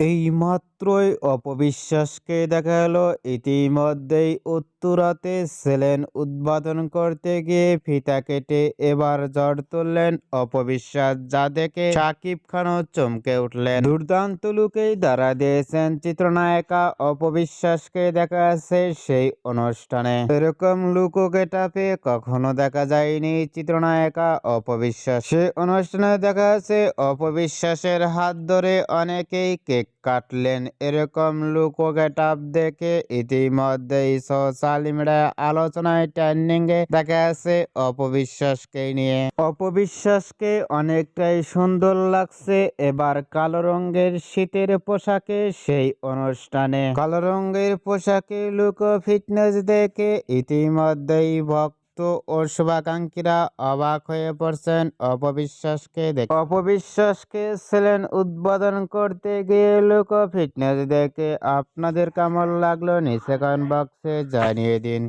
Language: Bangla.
এইমাত্রই অপবিশ্বাসকে দেখা গেল ইতিমধ্যেই উত্তরাতে স্যালাইন উৎপাদন করতে গিয়ে ফিতা কেটে এবার জ্বর তুললেন অপবিশ্বাস, যা দেখে শাকিব খানও চমকে উঠলেন। দুর্দান্ত লুকেই ধরা দিয়েছেন চিত্রনায়িকা অপবিশ্বাসকে দেখা যাচ্ছে সেই অনুষ্ঠানে। এরকম লুক ও গেটাপে কখনো দেখা যায়নি চিত্রনায়িকা অপবিশ্বাস। সে অনুষ্ঠানে দেখা যাচ্ছে অপবিশ্বাসের হাত ধরে অনেকেই কেক কাটলেন। এরকম লুক ও গেটআপ দেখে ইতিমধ্যেই সোশ্যাল মিডিয়ায় আলোচনায় ট্রেন্ডিং এ দেখা যাচ্ছে অপবিশ্বাসকে নিয়ে। অপবিশ্বাসকে অনেকটাই সুন্দর লাগছে এবার কালো রঙের শীতের পোশাকে সেই অনুষ্ঠানে। কালো রঙের পোশাকে লুক ও ফিটনেস দেখে ইতিমধ্যেই ভক্ত ও শুভাকাঙ্ক্ষীরা অবাক হয়ে পড়ছেন অপবিশ্বাসকে দেখে। অপবিশ্বাসকে স্যালাইন উদ্বোধন করতে গিয়ে লুক ও ফিটনেস দেখে আপনাদের কেমন লাগলো নিচে কমেন্ট বক্সে জানিয়ে দিন।